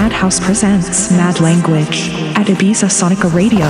Madhouse presents MadLanguage at Ibiza Sonica Radio.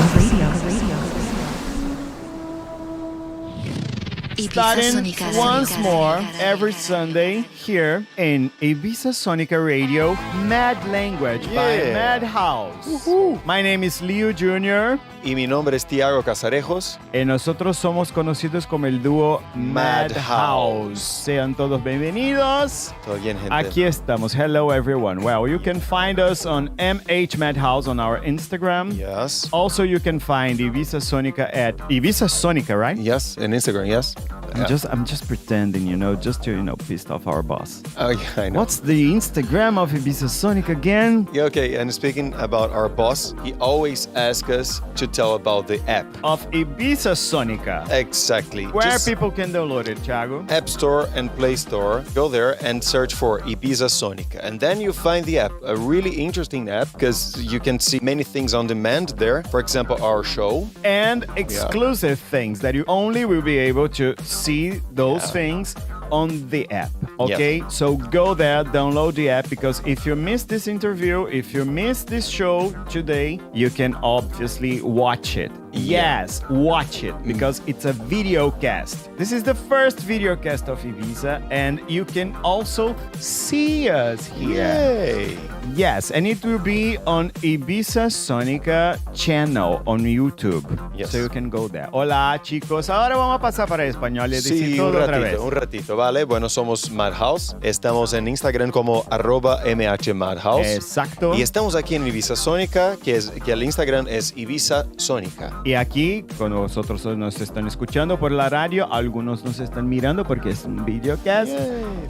Starting once more every Sunday here in Ibiza Sonica Radio, MadLanguage by Madhouse. My name is Leo Jr. Y mi nombre es Tiago Casarejos. Y nosotros somos conocidos como el dúo Madhouse. Sean todos bienvenidos. Todo bien, gente. Aquí estamos. Hello, everyone. Well, you can find us on MH Madhouse on our Instagram. Yes. Also, you can find Ibiza Sonica at Ibiza Sonica, right? Yes, in Instagram, yes. I'm just pretending, just to, piss off our boss. Oh, yeah, I know. What's the Instagram of Ibiza Sonica again? Yeah, okay, and speaking about our boss, he always asks us to tell about the app. Of Ibiza Sonica. Exactly. Where Just people can download it, Thiago? App Store and Play Store. Go there and search for Ibiza Sonica. And then you find the app, a really interesting app, because you can see many things on demand there. For example, our show. And exclusive things that you only will be able to see those things on the app. Okay? Yes. So go there, download the app, because if you miss this interview, if you miss this show today, you can obviously watch it. Yes, watch it, because it's a video cast. This is the first video cast of Ibiza, and you can also see us here. Yay! Yes, and it will be on Ibiza Sonica channel on YouTube. Yes. So you can go there. Hola, chicos. Ahora vamos a pasar para español y decir Sí, todo otra vez. un ratito, ¿vale? Bueno, somos Madhouse. Estamos en Instagram como @MHMadhouse. Exacto. Y estamos aquí en Ibiza Sonica, que el Instagram es Ibiza Sonica. Y aquí, con vosotros nos están escuchando por la radio, algunos nos están mirando porque es un videocast.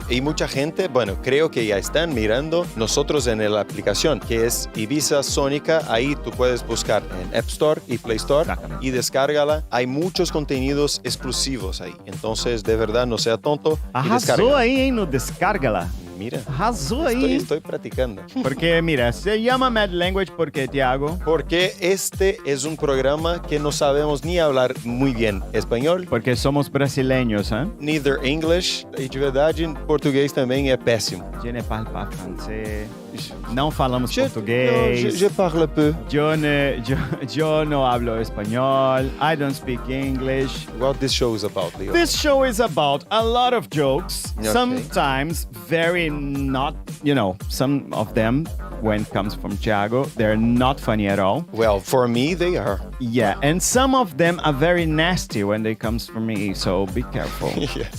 Y mucha gente, bueno, creo que ya están mirando nosotros en la aplicación, que es Ibiza Sonica. Ahí tú puedes buscar en App Store y Play Store y descárgala. Hay muchos contenidos exclusivos ahí. Entonces, de verdad, no sea tonto y Arrasou descárgala. aí, hein, no Descárgala. Mira, Arrasou aí. estoy practicando. Porque, mira, se llama Mad Language porque, Thiago, Porque este es un programa que no sabemos ni hablar muy bien español, porque somos brasileños, ¿eh? neither English, e de verdade, português também é péssimo. Je ne parle pas français. Não falamos Non, português. je parle peu. Yo no hablo español. I don't speak English. What this show is about, Leo. This show is about a lot of jokes. Okay. Sometimes very not, some of them, when it comes from Thiago, they're not funny at all. Well, for me, they are. Yeah, and some of them are very nasty when they comes from me, so be careful.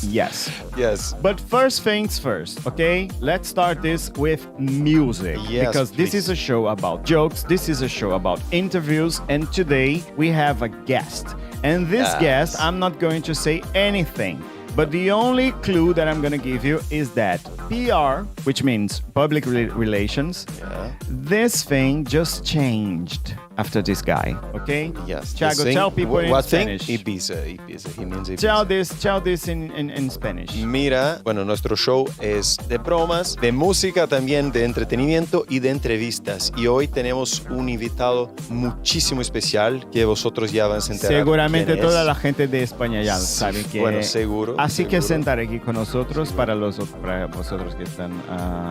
Yes. Yes. But first things first, okay? Let's start this with music. Yes, because this please. is a show about jokes, this is a show about interviews, and today we have a guest. And this Yes. guest, I'm not going to say anything. But the only clue that I'm going to give you is that PR, which means public relations, this thing just changed after this guy, okay? Yes. Thiago, The thing- tell people in what Spanish. Thing? Ibiza. He means Ibiza. Tell this in Spanish. Mira, bueno, nuestro show es de bromas, de música también, de entretenimiento y de entrevistas. Y hoy tenemos un invitado muchísimo especial que vosotros ya van a enterar. Seguramente quién toda es. la gente de España ya Sí, sabe que... bueno, seguro. Así que seguro. sentar aquí con nosotros para vosotros que están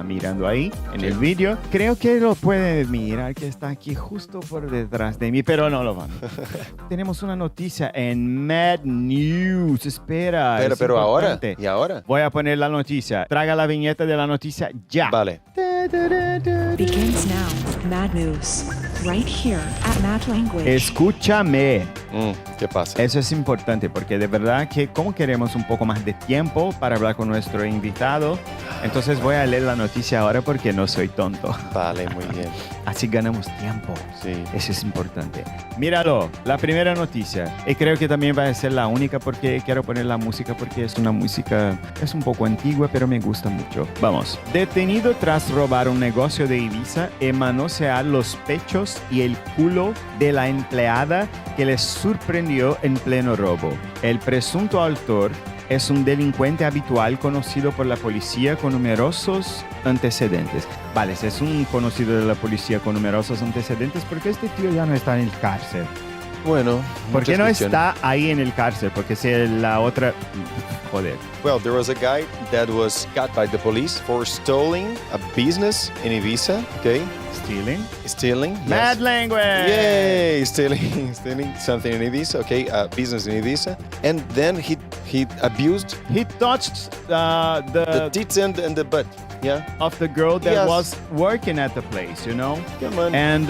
mirando ahí en el vídeo. Creo que lo pueden mirar, que está aquí justo por detrás de mí, pero no lo van. Tenemos una noticia en Mad News. Espera. es Pero ahora, importante. ¿y ahora? Voy a poner la noticia. Traga la viñeta de la noticia ya. Vale. Begins now. Mad News. Right here at MadLanguage. Escúchame. ¿Qué pasa? Eso es importante porque de verdad que como queremos un poco más de tiempo para hablar con nuestro invitado, entonces voy a leer la noticia ahora porque no soy tonto. Vale, muy bien. Así ganamos tiempo. Sí. Eso es importante. Míralo, la primera noticia. Y creo que también va a ser la única porque quiero poner la música porque es una música, es un poco antigua, pero me gusta mucho. Vamos. Detenido tras robar un negocio de Ibiza y manosear los pechos y el culo de la empleada que les sorprendió en pleno robo. El presunto autor es un delincuente habitual conocido por la policía con numerosos antecedentes. Vale, si es un conocido de la policía con numerosos antecedentes, ¿por qué este tío ya no está en el cárcel? Bueno, ¿Por qué muchas no cuestiones. está ahí en el cárcel? Porque si la otra... Joder. Well, there was a guy that was got by the police for stealing a business in Ibiza. Okay, stealing. Yes. MadLanguage. Yay! Stealing something in Ibiza. Okay, business in Ibiza, and then he abused He touched the the tits and the butt. Yeah. of the girl that Yes. was working at the place, you know? Come on. And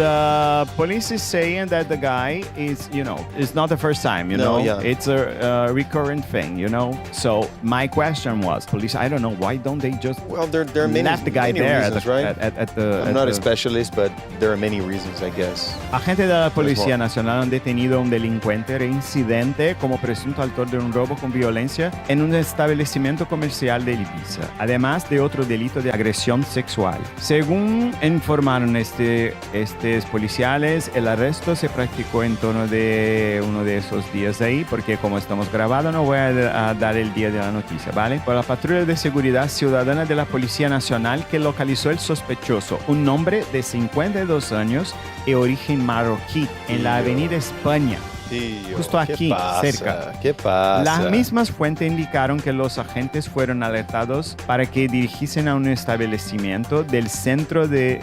police is saying that the guy is, it's not the first time, you No, know? yeah. It's a recurrent thing, you know? So my question was, police, I don't know, why don't they just Well, there are many, left the guy many there reasons, right? at the... I'm at not a the- specialist, but there are many reasons, I guess. Agentes de la Policía Nacional han detenido a un delincuente reincidente como presunto autor de un robo con violencia en un establecimiento comercial de Ibiza, además de otro delito de agresión sexual. Según informaron estos policiales, el arresto se practicó en torno de uno de esos días de ahí, porque como estamos grabando no voy a dar el día de la noticia, ¿vale? Por la patrulla de seguridad ciudadana de la Policía Nacional que localizó el sospechoso, un hombre de 52 años de origen marroquí, en la Avenida España. Tío, Justo aquí, ¿qué pasa? cerca. ¿Qué pasa? Las mismas fuentes indicaron que los agentes fueron alertados para que dirigiesen a un establecimiento del centro de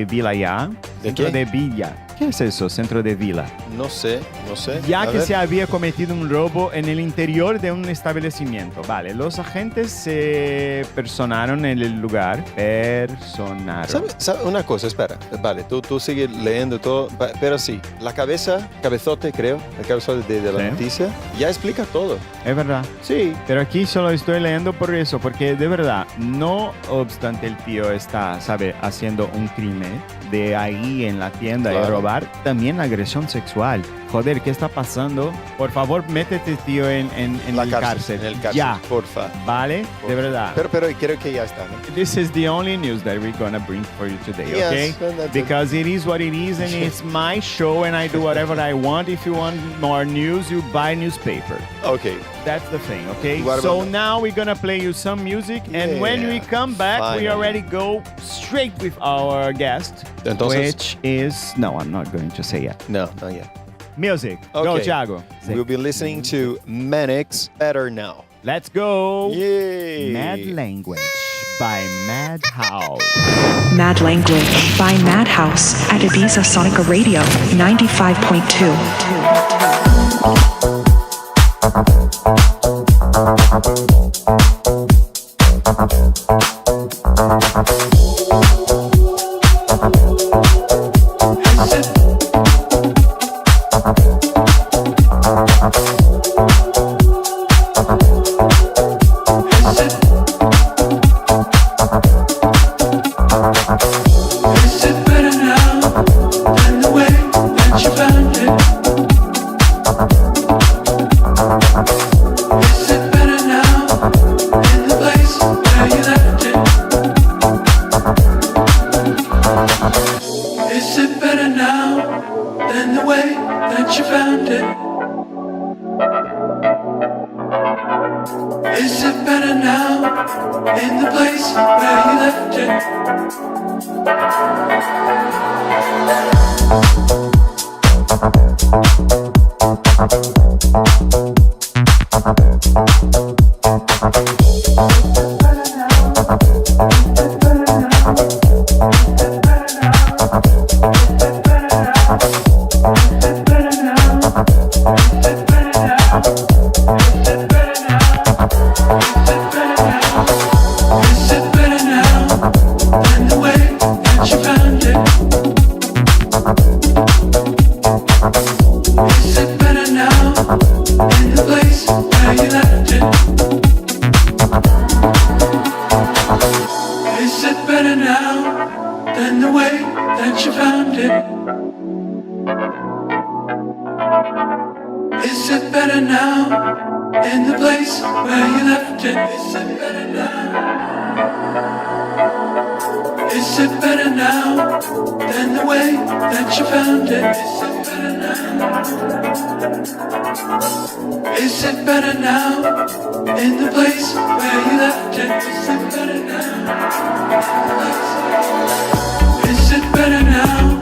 Villa. ¿De Centro qué? de Villa. ¿Qué es eso? Centro de Villa. No sé. Ya A que ver. se había cometido un robo en el interior de un establecimiento. Vale, los agentes se personaron en el lugar. ¿Sabe una cosa? Espera. Vale, tú sigues leyendo todo. Pero sí, la cabezote, creo, el cabezote de la Sí. noticia, ya explica todo. Es verdad. Sí. Pero aquí solo estoy leyendo por eso, porque de verdad, no obstante el tío está, ¿sabe?, haciendo un crimen de ahí en la tienda y Claro. robar, también agresión sexual. Joder, ¿qué está pasando? Por favor, métete, tío, en La cárcel. En el cárcel. Ya, Porfa. ¿vale? Porfa. De verdad. Pero creo que ya está, ¿no? This is the only news that we're gonna bring for you today, Yes, okay? and that's it. Because it is what it is, and it's my show, and I do whatever I want. If you want more news, you buy newspaper. Okay. That's the thing, okay? What So about- now we're gonna play you some music, and when Yeah, we come back, we finally. already go straight with our guest, Entonces- which is... No, I'm not going to say yet. No, not yet. Music. Go, Okay. Thiago. We'll be listening to Manix Better Now. Let's go. Yay! MadLanguage by Madhouse. MadLanguage by Madhouse at Ibiza Sonica Radio 95.2. Is it better now than the way that you found it? Is it better now in the place where you left it? Is it better now than the way that you found it? Is it better now in the place where you left it? Is it better now than the way that you found it? Is it better now in the place where you left it? Is it better now than the way that you found it? Is it better now in the place where you left it? Is it better now? Is it better now than the way that you found it? Is it better now in the place where you left it? Is it better now? Is it better now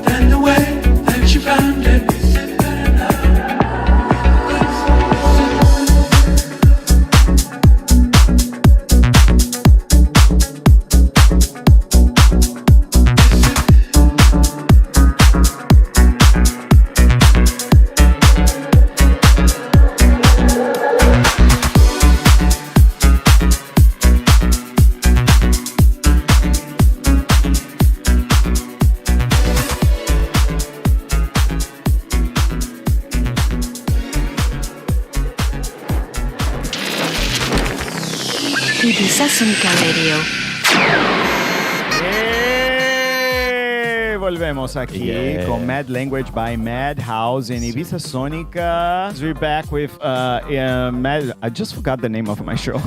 than the way that you found it? Is it better now? Ibiza Sonica Radio. Volvemos aquí con MadLanguage by Madhouse in Ibiza Sonica. We're back with I just forgot the name of my show.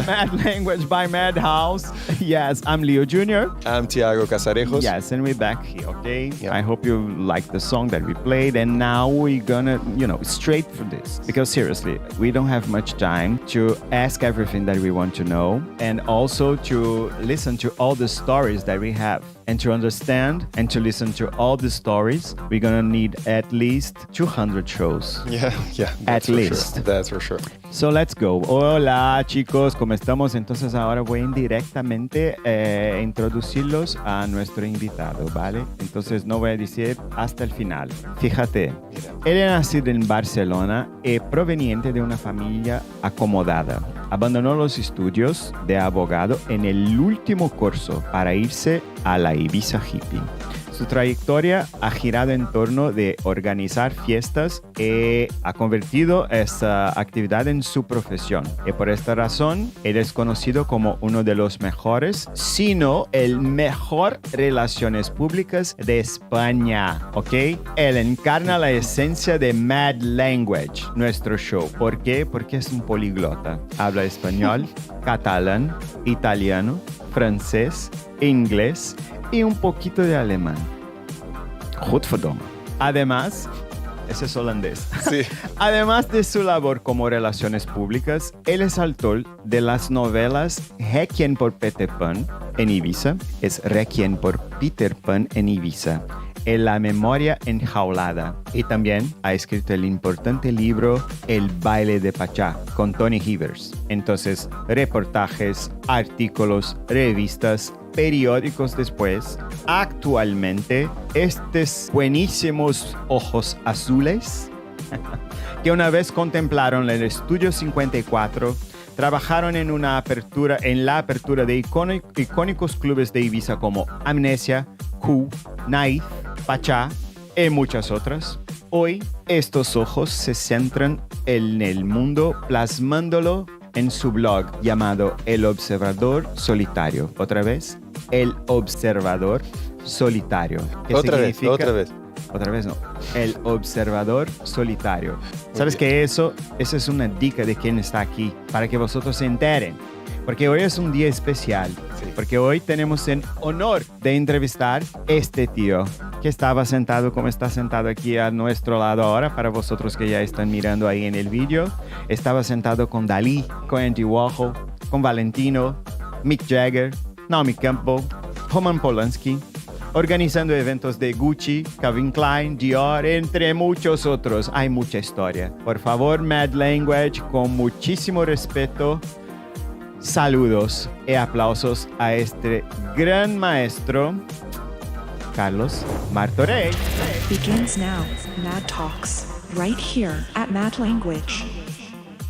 MadLanguage by Madhouse. Yes, I'm Leo Jr. I'm Tiago Casarejos. Yes, and we're back here, okay? Yeah. I hope you like the song that we played, and now we're gonna, straight for this. Because seriously, we don't have much time to ask everything that we want to know, and also to listen to all the stories that we have. And to understand and to listen to all the stories, we're gonna need at least 200 shows. Yeah. At least. Sure. That's for sure. So let's go. Hola chicos, ¿cómo estamos? Entonces ahora voy indirectamente a introducirlos a nuestro invitado, ¿vale? Entonces no voy a decir hasta el final. Fíjate, él era nacido en Barcelona y proveniente de una familia acomodada. Abandonó los estudios de abogado en el último curso para irse a la Ibiza hippie. Su trayectoria ha girado en torno de organizar fiestas y ha convertido esta actividad en su profesión. Y por esta razón, él es conocido como uno de los mejores, si no el mejor relaciones públicas de España, ¿ok? Él encarna la esencia de MadLanguage, nuestro show. ¿Por qué? Porque es un poliglota. Habla español, catalán, italiano, francés, inglés y un poquito de alemán. Godverdomme. Además, ese es holandés. Sí. Además de su labor como relaciones públicas, él es autor de las novelas Requiem por Peter Pan en Ibiza, es Requiem por Peter Pan en Ibiza, en La memoria enjaulada. Y también ha escrito el importante libro El baile de Pachá con Tony Hivers. Entonces, reportajes, artículos, revistas, periódicos después. Actualmente, estos buenísimos ojos azules que una vez contemplaron el Estudio 54, trabajaron en la apertura de icónicos clubes de Ibiza como Amnesia, Q, Naif, Pachá y muchas otras. Hoy, estos ojos se centran en el mundo plasmándolo en su blog llamado El Observador Solitario. Otra vez, El Observador Solitario. Otra vez. Otra vez no. El Observador Solitario. ¿Sabes qué? Esa es una dica de quién está aquí, para que vosotros se enteren. Porque hoy es un día especial. Sí. Porque hoy tenemos el honor de entrevistar este tío que estaba sentado como está sentado aquí a nuestro lado ahora. Para vosotros que ya están mirando ahí en el vídeo, estaba sentado con Dalí, con Andy Warhol, con Valentino, Mick Jagger, Naomi Campbell, Roman Polanski, organizando eventos de Gucci, Calvin Klein, Dior, entre muchos otros. Hay mucha historia. Por favor, MadLanguage, con muchísimo respeto, saludos y aplausos a este gran maestro, Carlos Martorell. Begins now. Mad Talks. Right here at MadLanguage.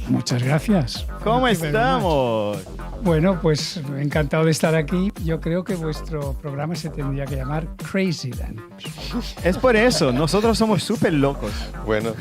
Muchas gracias. ¿Cómo Thank you very estamos? much. Bueno, pues encantado de estar aquí. Yo creo que vuestro programa se tendría que llamar Crazy Language. Es por eso, nosotros somos súper locos. Bueno.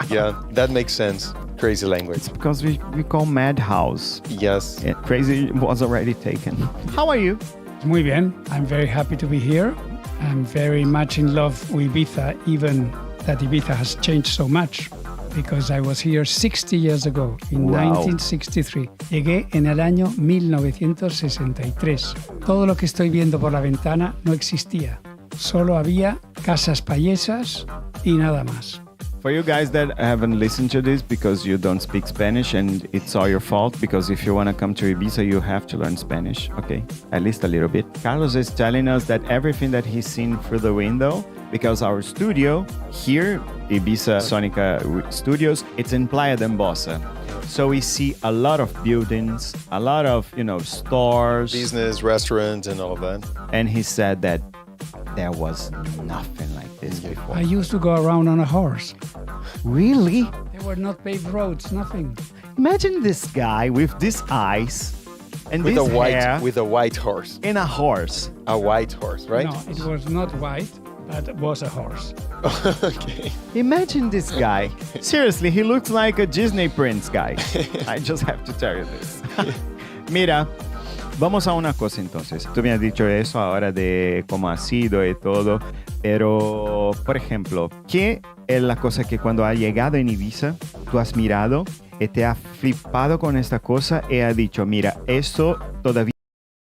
Yeah, that makes sense. Crazy language. Because we call Madhouse. Yes. Yeah, crazy was already taken. How are you? Muy bien. I'm very happy to be here. I'm very much in love with Ibiza, even that Ibiza has changed so much. Because I was here 60 years ago, in Wow. 1963. Llegué en el año 1963. Todo lo que estoy viendo por la ventana no existía. Solo había casas payesas y nada más. For you guys that haven't listened to this because you don't speak Spanish, and it's all your fault, because if you want to come to Ibiza, you have to learn Spanish, okay? At least a little bit. Carlos is telling us that everything that he's seen through the window, because our studio here, Ibiza Sonica Studios, it's in Playa de Embosa. So we see a lot of buildings, a lot of, stores. Business, restaurants, and all of that. And he said that there was nothing like this before. I used to go around on a horse. Really? There were not paved roads, nothing. Imagine this guy with these eyes and With this a white hair horse. in a horse. A white horse, right? No, it was not white, but it was a horse. Okay. Imagine this guy. Seriously, he looks like a Disney prince guy. I just have to tell you this. Mira, vamos a una cosa entonces. Tú me has dicho eso ahora de cómo ha sido y todo, pero, por ejemplo, ¿qué es la cosa que cuando has llegado en Ibiza, tú has mirado y te has flipado con esta cosa y has dicho, mira, esto todavía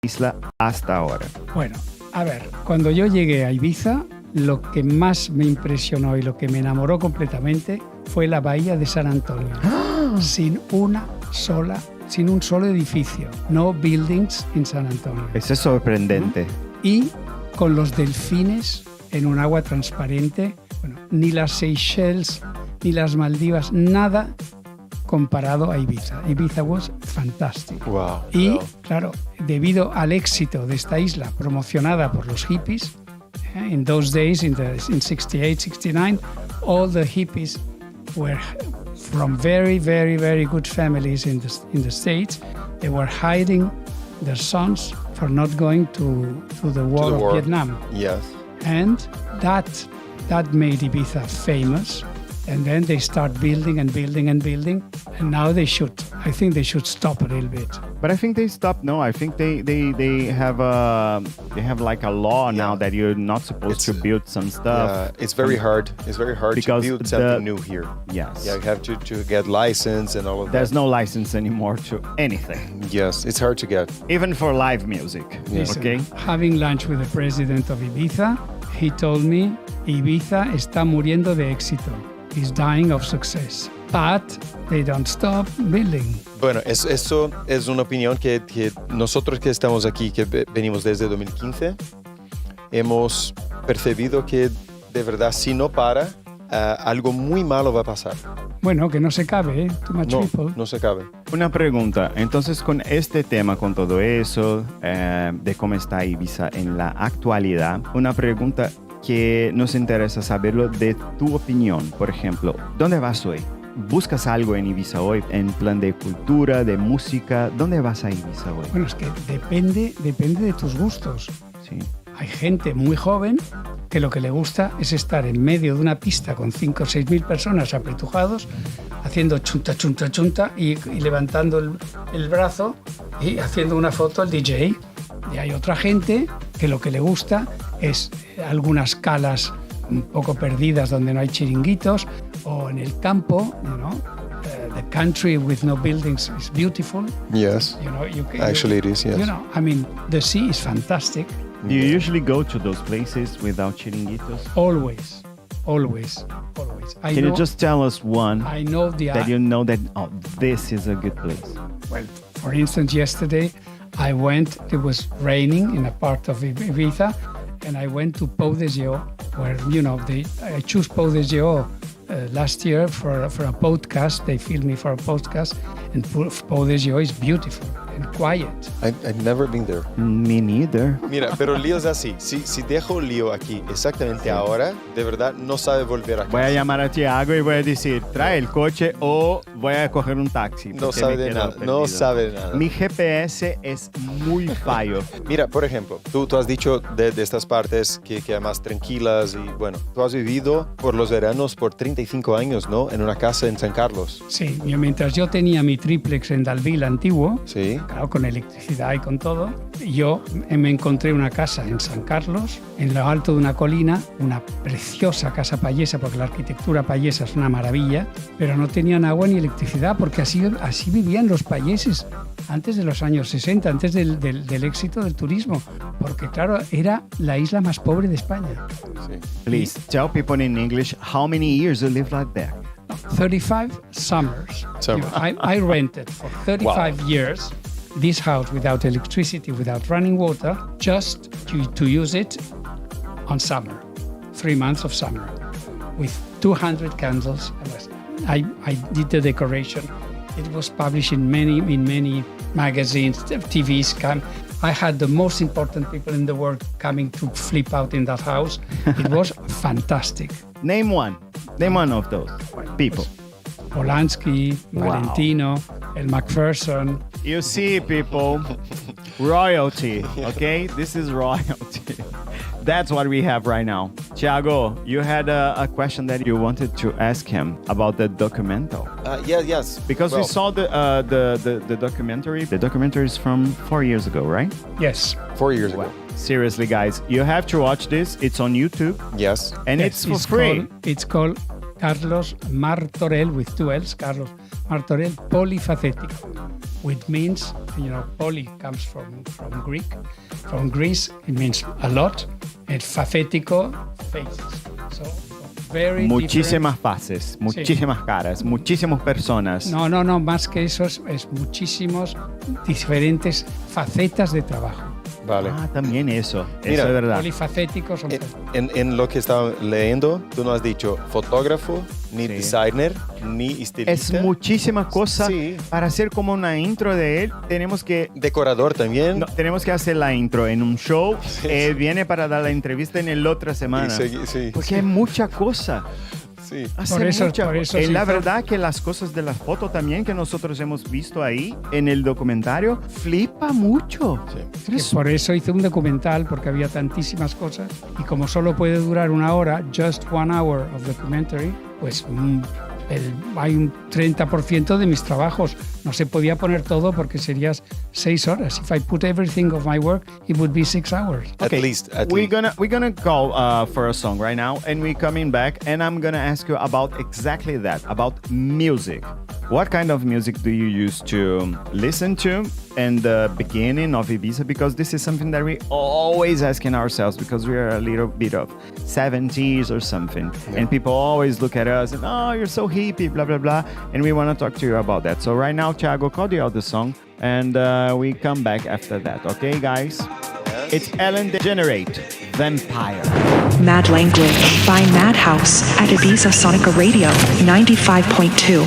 es isla hasta ahora? Bueno, a ver, cuando yo llegué a Ibiza, lo que más me impresionó y lo que me enamoró completamente fue la bahía de San Antonio. Sin un solo edificio. No buildings en San Antonio. Eso es sorprendente. Y con los delfines en un agua transparente. Bueno, ni las Seychelles, ni las Maldivas, nada comparado a Ibiza. Ibiza was fantastic. Wow. Y, wow. claro, debido al éxito de esta isla promocionada por los hippies, in those days, in 68, 69, all the hippies were from very, very, very good families in the States. They were hiding their sons for not going to the war of Vietnam. Yes. And that made Ibiza famous. And then they start building and building and building. And now I think they should stop a little bit. But I think they stopped. No, I think they have like a law now that you're not supposed to build some stuff. Yeah, it's very hard. It's very hard to build something new here. Yes. Yeah, you have to get license and all of There's that. no license anymore to anything. Yes, it's hard to get. Even for live music. Listen, Okay? having lunch with the president of Ibiza, he told me, Ibiza está muriendo de éxito. He's dying of success. But they don't stop building. Bueno, eso es una opinión que nosotros que estamos aquí, que venimos desde 2015, hemos percibido que de verdad si no para, algo muy malo va a pasar. Bueno, que no se cabe, ¿eh? Too much No, people. no se cabe. Una pregunta. Entonces, con este tema, con todo eso, de cómo está Ibiza en la actualidad, una pregunta que nos interesa saberlo de tu opinión. Por ejemplo, ¿dónde vas hoy? ¿Buscas algo en Ibiza hoy en plan de cultura, de música? ¿Dónde vas a Ibiza hoy? Bueno, es que depende de tus gustos. Sí. Hay gente muy joven que lo que le gusta es estar en medio de una pista con 5 o 6 mil personas apretujados, haciendo chunta, chunta, chunta y levantando el brazo y haciendo una foto al DJ. Y hay otra gente que lo que le gusta es algunas calas un poco perdidas donde no hay chiringuitos, o en el campo, the country with no buildings is beautiful. Yes. Actually it is, yes. I mean, the sea is fantastic. Do you usually go to those places without chiringuitos? Always. Can you just tell us one I know that you know that, oh, this is a good place? Well, for instance, yesterday I went, it was raining in a part of Ibiza, and I went to Pau de Geo, where, I chose Pau de Geo last year for a podcast. They filmed me for a podcast, and Pau de Geo is beautiful and quiet. I've never been there. Me neither. Mira, pero Lío es así. Si dejo Lío aquí exactamente ahora, de verdad no sabe volver a casa. Voy a llamar a Tiago y voy a decir, trae el coche o voy a coger un taxi. No sabe de nada. No sabe de nada. Mi GPS es muy fallo. Mira, por ejemplo, tú has dicho de estas partes que más tranquilas y bueno, tú has vivido por los veranos por 35 años, ¿no? En una casa en San Carlos. Sí, mientras yo tenía mi triplex en Dalville antiguo, Sí. claro, con electricidad y con todo, yo me encontré una casa en San Carlos, en lo alto de una colina, una preciosa casa payesa, porque la arquitectura payesa es una maravilla, pero no tenían agua ni electricidad, porque así vivían los payeses antes de los años 60, antes del éxito del turismo, porque claro, era la isla más pobre de España. Sí. Please tell people in English how many years you lived like that. 35 summers. I rented for 35 years this house without electricity, without running water, just to use it on summer, 3 months of summer, with 200 candles. I did the decoration. It was published in many magazines, TVs. I had the most important people in the world coming to flip out in that house. It was fantastic. Name one of those people. Polanski, Wow. Valentino, El Macpherson. You see, people, royalty, okay? This is royalty. that's what we have right now. Thiago, you had a question that you wanted to ask him about the documental. Yes. Because we saw the documentary. The documentary is from 4 years ago, right? Yes. 4 years ago. Seriously, guys, you have to watch this. It's on YouTube. Yes. And Yes, it's for free. It's called Carlos Martorell with 2 L's. Carlos Martorell Polifacético, which means, poly comes from Greek. From Greece, it means a lot. And facético, faces. So very Muchísimas different. faces, muchísimas caras, muchísimas personas. No, más que eso es muchísimos diferentes facetas de trabajo. Vale. También eso. Mira, eso es verdad. Polifacéticos son En lo que estaba leyendo, tú no has dicho fotógrafo, ni designer, ni estilista. Es muchísimas cosas. Sí. Para hacer como una intro de él, tenemos que... Decorador también. No, tenemos que hacer la intro en un show. Sí. Viene para dar la entrevista en la otra semana. Sí. Porque hay mucha cosa. Sí. Por eso La sí, verdad que las cosas de las fotos también que nosotros hemos visto ahí en el documentario, flipa mucho. Sí. que por eso hice un documental, porque había tantísimas cosas. Y como solo puede durar 1 hora, just 1 hour of documentary, pues hay un 30% de mis trabajos. No se podía poner todo porque serían 6 horas. If I put everything of my work, it would be 6 hours. At least. We're gonna call for a song right now, and we're coming back, and I'm gonna ask you about exactly that, about music. What kind of music do you use to listen to in the beginning of Ibiza? Because this is something that we always asking ourselves, because we are a little bit of 70s or something, and people always look at us and, oh, you're so hippie, blah blah blah, and we want to talk to you about that. So right now, Thiago, call the other song, and we come back after that. Okay, guys? It's Ellen DeGenerate, Vampire. MadLanguage by Madhouse at Ibiza Sonica Radio 95.2.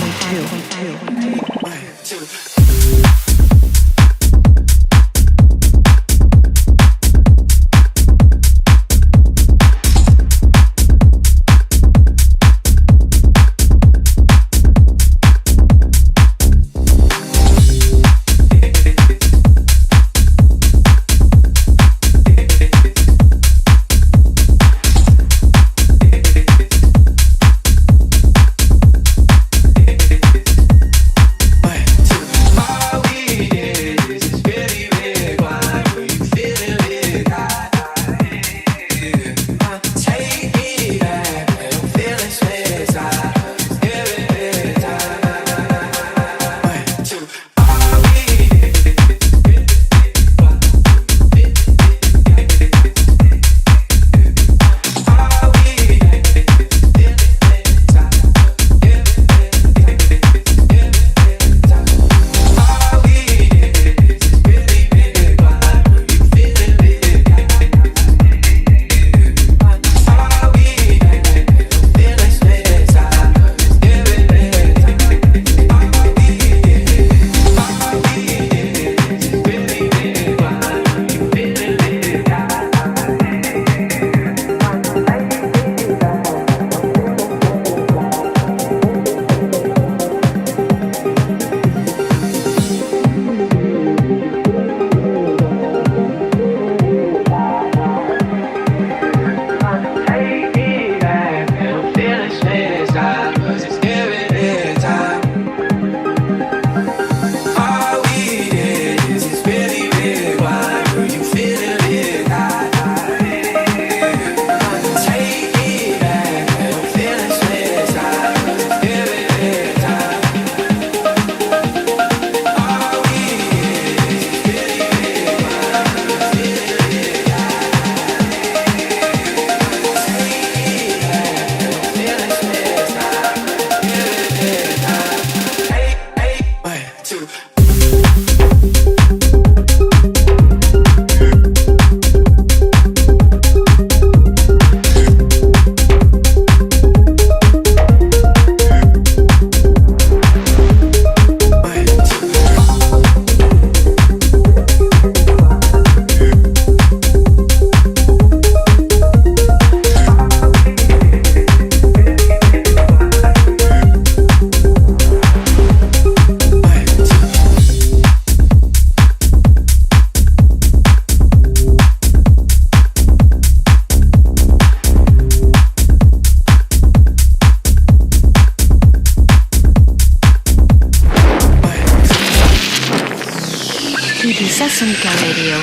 Ibiza Sonica Radio.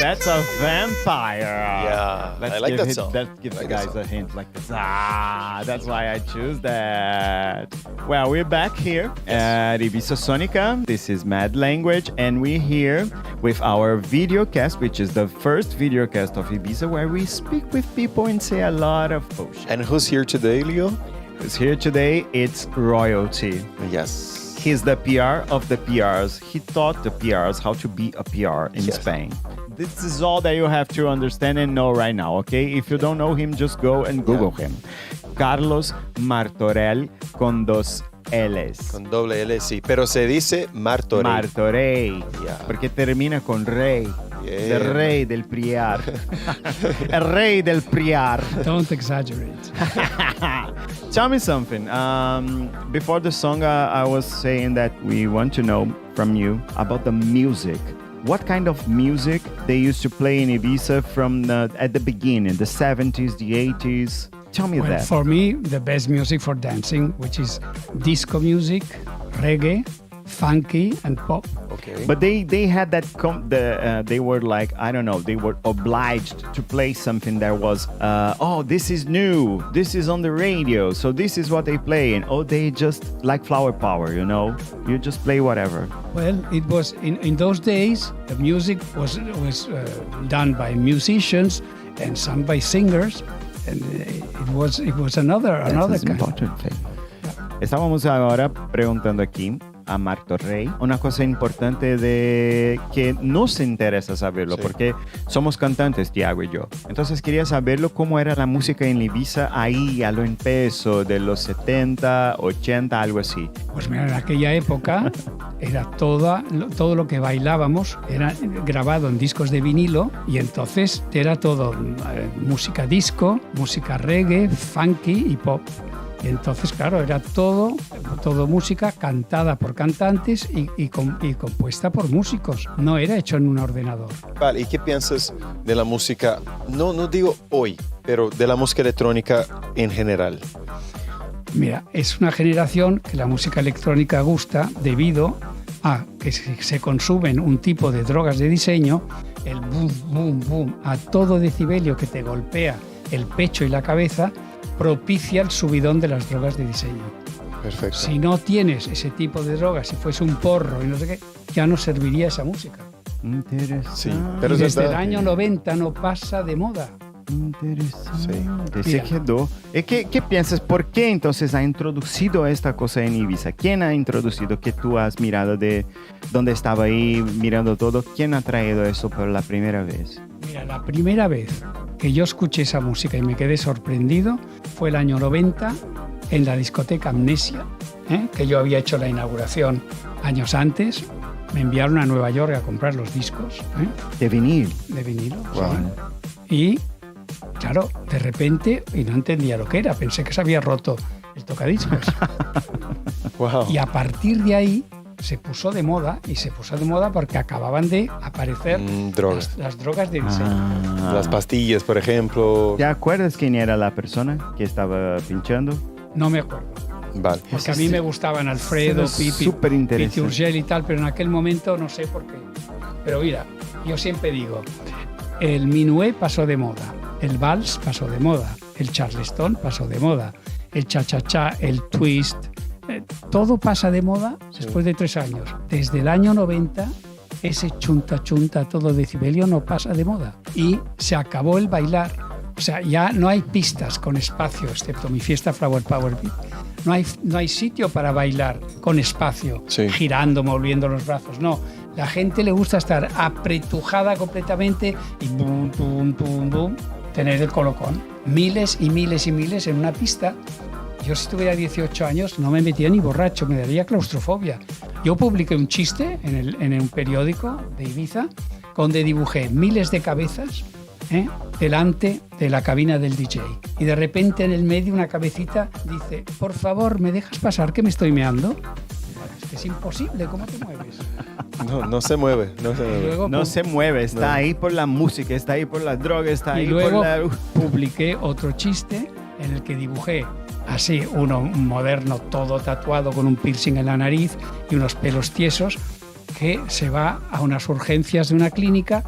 That's a vampire. Yeah, I like that song. Let's give I the like that guys song. a hint like this. That's why I choose that. Well, we're back here at Ibiza Sonica. This is MadLanguage, and we're here with our video cast, which is the first video cast of Ibiza, where we speak with people and say a lot of bullshit. And who's here today, Leo? Who's here today? It's royalty. Yes. He's the PR of the PRs. He taught the PRs how to be a PR in Yes. Spain. This is all that you have to understand and know right now, okay? If you don't know him, just go and Google him. Carlos Martorell con dos L's. Con doble L, sí. Pero se dice Martorell. Martorell. Yeah. Porque termina con rey. Yeah. El rey del priar. El rey del priar. Don't exaggerate. Tell me something. Before the song, I was saying that we want to know from you about the music. What kind of music they used to play in Ibiza from at the beginning, the 70s, the 80s? Tell me Well, that. for me, the best music for dancing, which is disco music, reggae, funky, and pop. Okay. But they had that they were like, I don't know, they were obliged to play something that was this is new, this is on the radio, so this is what they play, and they just like flower power, you just play whatever. Well, it was in those days. The music was done by musicians and sung by singers, and it was another That's an kind. important thing. Estábamos ahora preguntando aquí a Martorell una cosa importante de que nos interesa saberlo, Sí. porque somos cantantes, Tiago y yo. Entonces quería saberlo cómo era la música en Ibiza ahí a lo empezó de los 70, 80, algo así. Pues mira, en aquella época era todo lo que bailábamos era grabado en discos de vinilo, y entonces era todo música disco, música reggae, funky y pop. Y entonces, claro, era todo música cantada por cantantes y compuesta por músicos. No era hecho en un ordenador. Vale, ¿y qué piensas de la música, no digo hoy, pero de la música electrónica en general? Mira, es una generación que la música electrónica gusta debido a que se consumen un tipo de drogas de diseño, el boom, boom, boom, a todo decibelio que te golpea el pecho y la cabeza, propicia el subidón de las drogas de diseño. Perfecto. Si no tienes ese tipo de drogas, si fuese un porro y no sé qué, ya no serviría esa música. Interesante. Sí, pero Y es desde verdad. el año 90 no pasa de moda. Interesante. Se Mira. quedó. ¿Qué piensas? ¿Por qué entonces ha introducido esta cosa en Ibiza? ¿Quién ha introducido que tú has mirado de donde estaba ahí mirando todo? ¿Quién ha traído eso por la primera vez? Mira, la primera vez que yo escuché esa música y me quedé sorprendido fue el año 90 en la discoteca Amnesia, que yo había hecho la inauguración años antes. Me enviaron a Nueva York a comprar los discos De vinil. de vinilo. Wow. ¿sí? Y, claro, de repente, y no entendía lo que era, pensé que se había roto el tocadiscos. Wow. Y a partir de ahí se puso de moda, y se puso de moda porque acababan de aparecer drogas. las drogas de diseño. Las pastillas, por ejemplo. ¿Te acuerdas quién era la persona que estaba pinchando? No me acuerdo. Vale. Porque a mí me gustaban Alfredo, Eso es Pipi, súper interesante. Piti Urgell y tal, pero en aquel momento no sé por qué. Pero mira, yo siempre digo, el minué pasó de moda, el vals pasó de moda, el charleston pasó de moda, el cha-cha-cha, el twist, todo pasa de moda después de 3 años. Desde el año 90, ese chunta-chunta, todo decibelio no pasa de moda. Y se acabó el bailar. O sea, ya no hay pistas con espacio, excepto mi fiesta Flower Power Beat. No hay sitio para bailar con espacio, Sí. girando, moviendo los brazos. No, la gente le gusta estar apretujada completamente y boom, boom, boom, boom, tener el colocón. Miles y miles y miles en una pista. Yo si tuviera 18 años no me metía ni borracho, me daría claustrofobia. Yo publiqué un chiste en un periódico de Ibiza donde dibujé miles de cabezas delante de la cabina del DJ. Y de repente en el medio una cabecita dice, por favor, ¿me dejas pasar que me estoy meando? Es que es imposible, ¿cómo te mueves? No se mueve. No se Y mueve. luego No se mueve, está ahí por la música, está ahí por la droga, está y ahí luego por la... publiqué otro chiste en el que dibujé así, uno moderno, todo tatuado con un piercing en la nariz y unos pelos tiesos, que se va a unas urgencias de una clínica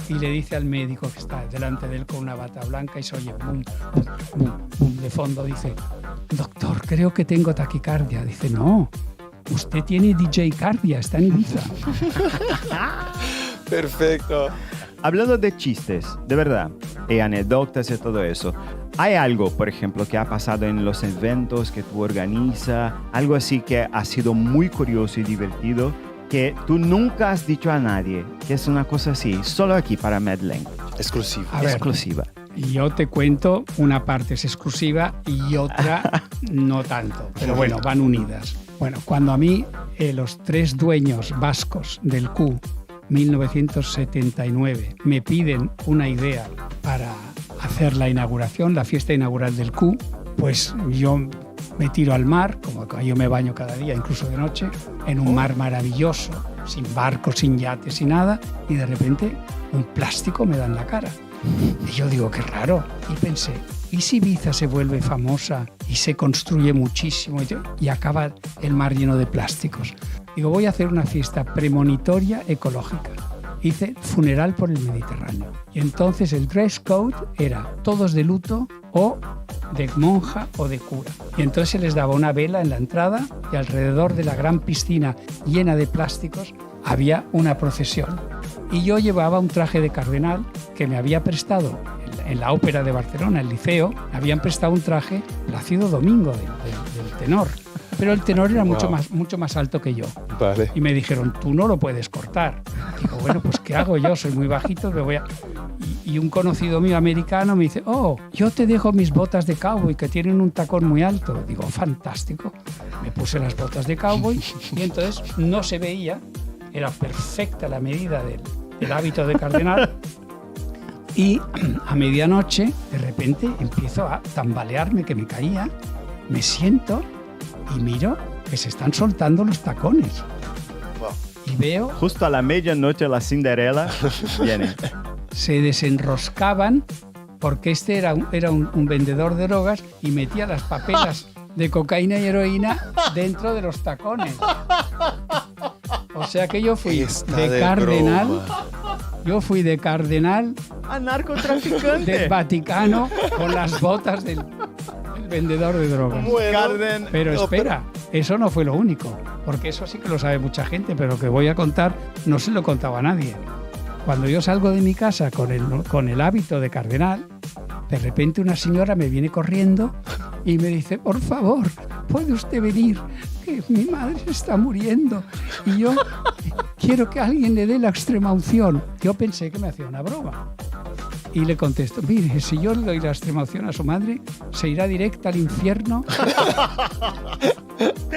y le dice al médico que está delante de él con una bata blanca y se oye bum, bum, bum, bum, de fondo, dice: doctor, creo que tengo taquicardia. Dice: no, usted tiene DJ cardia, está en Ibiza. Perfecto. Hablando de chistes, de verdad, y anécdotas y todo eso, ¿hay algo, por ejemplo, que ha pasado en los eventos que tú organizas, algo así que ha sido muy curioso y divertido, que tú nunca has dicho a nadie, que es una cosa así, solo aquí para MadLanguage? Exclusivo. A ver, Exclusiva. yo te cuento, una parte es exclusiva y otra no tanto, pero bueno, van unidas. Bueno, cuando a mí los 3 dueños vascos del Q, 1979, me piden una idea para hacer la inauguración, la fiesta inaugural del Q, pues yo me tiro al mar, como yo me baño cada día, incluso de noche, en un mar maravilloso, sin barcos, sin yates, sin nada, y de repente un plástico me da en la cara. Y yo digo, qué raro. Y pensé, ¿y si Ibiza se vuelve famosa y se construye muchísimo y acaba el mar lleno de plásticos? Digo, voy a hacer una fiesta premonitoria ecológica. Hice funeral por el Mediterráneo. Y entonces el dress code era todos de luto o de monja o de cura. Y entonces se les daba una vela en la entrada y alrededor de la gran piscina llena de plásticos había una procesión. Y yo llevaba un traje de cardenal que me había prestado en la ópera de Barcelona, el Liceo, me habían prestado un traje Plácido Domingo del tenor. Pero el tenor era mucho más alto que yo. Vale. Y me dijeron, tú no lo puedes cortar. Digo, bueno, pues ¿qué hago yo? Soy muy bajito, me voy a... Y un conocido mío americano me dice, oh, yo te dejo mis botas de cowboy que tienen un tacón muy alto. Digo, fantástico. Me puse las botas de cowboy y entonces no se veía, era perfecta la medida del hábito de cardenal. Y a medianoche, de repente, empiezo a tambalearme, que me caía, me siento y miro que se están soltando los tacones. Wow. Y veo... Justo a la medianoche la Cinderella viene. Se desenroscaban porque este era un vendedor de drogas y metía las papelas de cocaína y heroína dentro de los tacones. O sea que yo fui de cardenal. Broma. Yo fui de cardenal A narcotraficante. del Vaticano con las botas del vendedor de drogas. Bueno, Pero no, espera, eso no fue lo único, porque eso sí que lo sabe mucha gente, pero lo que voy a contar no se lo contaba a nadie. Cuando yo salgo de mi casa con el hábito de cardenal, de repente una señora me viene corriendo y me dice, por favor, ¿puede usted venir? Que mi madre se está muriendo y yo quiero que alguien le dé la extrema unción. Yo pensé que me hacía una broma. Y le contesto, mire, si yo le doy la extrema unción a su madre, se irá directa al infierno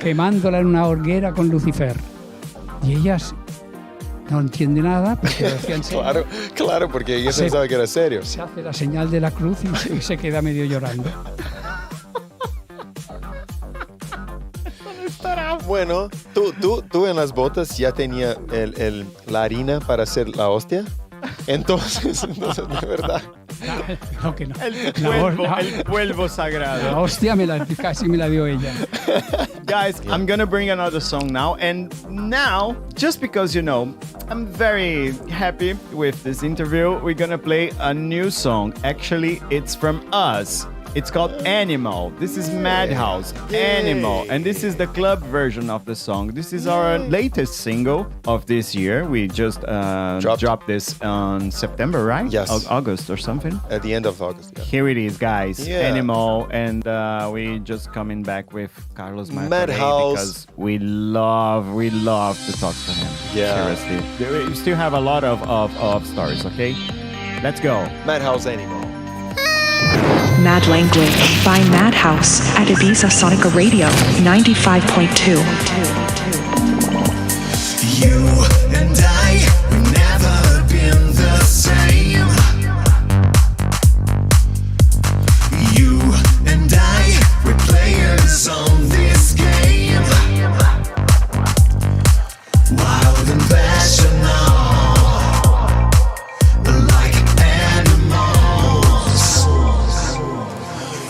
quemándola en una hoguera con Lucifer. Y ella no entiende nada, porque lo decía en serio. Claro, porque ella pensaba que era serio. Se hace la señal de la cruz y se queda medio llorando. Bueno, tú en las botas ya tenía la harina para hacer la hostia. Entonces, de verdad. No, que no. El polvo sagrado. La hostia casi me la dio ella. Guys, I'm gonna bring another song now. And now, just because, you know, I'm very happy with this interview, we're gonna play a new song. Actually, it's from us. It's called Animal. This is Madhouse, Animal. And this is the club version of the song. This is our latest single of this year. We just dropped this on September, right? Yes. August or something. At the end of August. Yeah. Here it is, guys. Yeah. Animal. And we just coming back with Carlos Martorell Madhouse. because we love to talk to him. Yeah. Seriously. We still have a lot of stories, okay? Let's go. Madhouse Animal. MadLanguage by Madhouse at Ibiza Sonica Radio 95.2. You and I, we've never been the same. You and I, we're players on this game. Wild and passionate, like animals.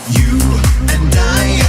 You and I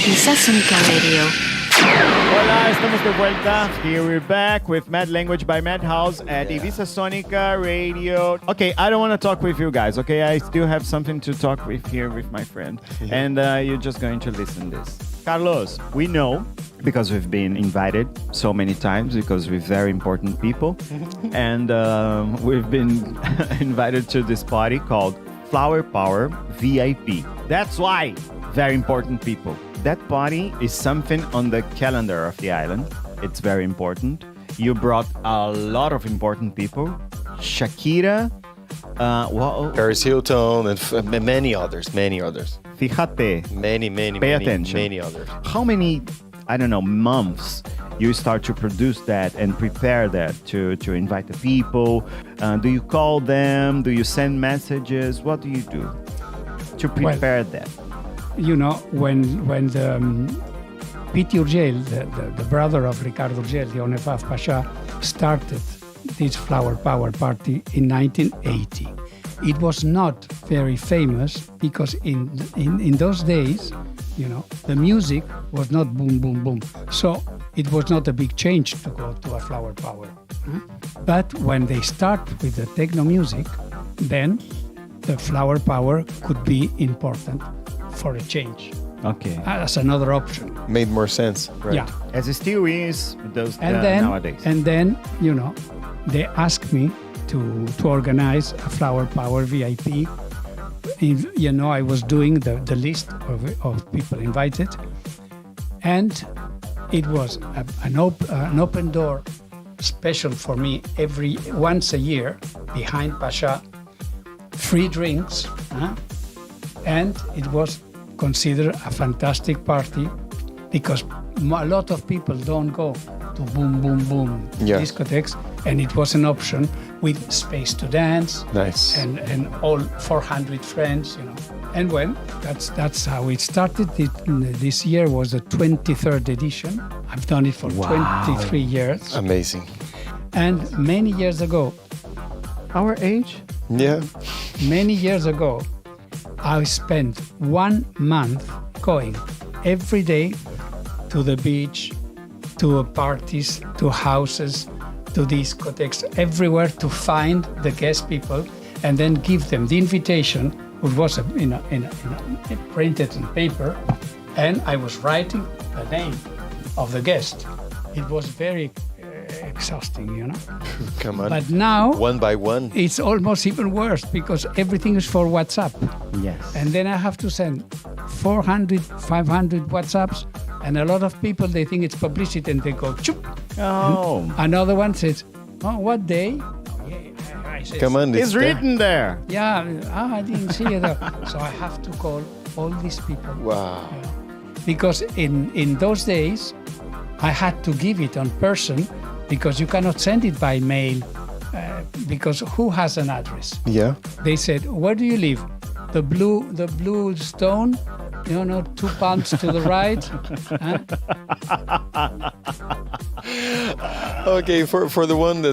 Ibiza Sonica Radio. Hola, estamos de vuelta. Here we're back with MadLanguage by Madhouse at Ibiza Sonica Radio. Okay, I don't want to talk with you guys, okay? I still have something to talk with here with my friend. And you're just going to listen this. Carlos, we know, because we've been invited so many times, because we're very important people. And we've been invited to this party called Flower Power VIP. That's why, very important people. That party is something on the calendar of the island. It's very important. You brought a lot of important people. Shakira, Paris Hilton, and many others. Fíjate. Pay attention. Many others. How many, I don't know, months you start to produce that and prepare that to invite the people? Do you call them? Do you send messages? What do you do to prepare that? You know, when the Pete Urgel, the brother of Ricardo Urgel, the Onefaf Pasha, started this Flower Power party in 1980. It was not very famous because in those days, you know, the music was not boom, boom, boom. So it was not a big change to go to a Flower Power. But when they start with the techno music, then the Flower Power could be important for a change. Okay. As another option. Made more sense. Right? Yeah. As it still is those And then, nowadays. And then, you know, they asked me to organize a Flower Power VIP. You know, I was doing the list of people invited. And it was an open door special for me once a year behind Pasha. Free drinks. And it was considered a fantastic party because a lot of people don't go to boom, boom, boom discotheques, and it was an option with space to dance. Nice. And all 400 friends, you know. And when that's how it started. This year was the 23rd edition. I've done it for 23 years. Amazing. And many years ago, Our age? Yeah. many years ago, I spent 1 month going every day to the beach, to parties, to houses, to discotheques, everywhere to find the guest people and then give them the invitation, which was printed in paper, and I was writing the name of the guest. It was very exhausting, you know. Come on. But now, one by one. it's almost even worse because everything is for WhatsApp. Yes. And then I have to send 400, 500 WhatsApps, and a lot of people, they think it's publicity, and they go, choop. Oh. And another one says, oh, what day? Oh, yeah, I said, Come on. It's there. written there. Yeah, I didn't see it. So I have to call all these people. Wow. Because in those days, I had to give it on person because you cannot send it by mail because who has an address? Yeah. They said, where do you live? The blue stone, you know, 2 palms to the right. Okay, for the one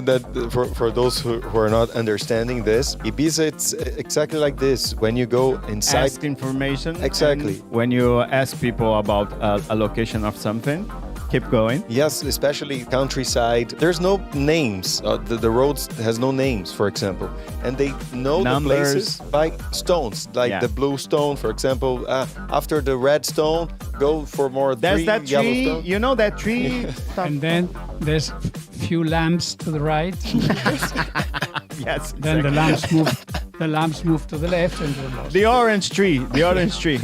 for those who are not understanding this, Ibiza, it's exactly like this. When you go inside, Ask information. Exactly. And when you ask people about a location of something, keep going. yes, especially countryside, there's no names. The roads has no names, for example, and they know Numbers. the places by stones, like the blue stone, for example. After the red stone, go for more. There's three that yellow tree. stone. You know that tree? And then there's few lamps to the right. Yes. Then exactly. the lamps move to the left and to the left. The orange tree. The orange tree.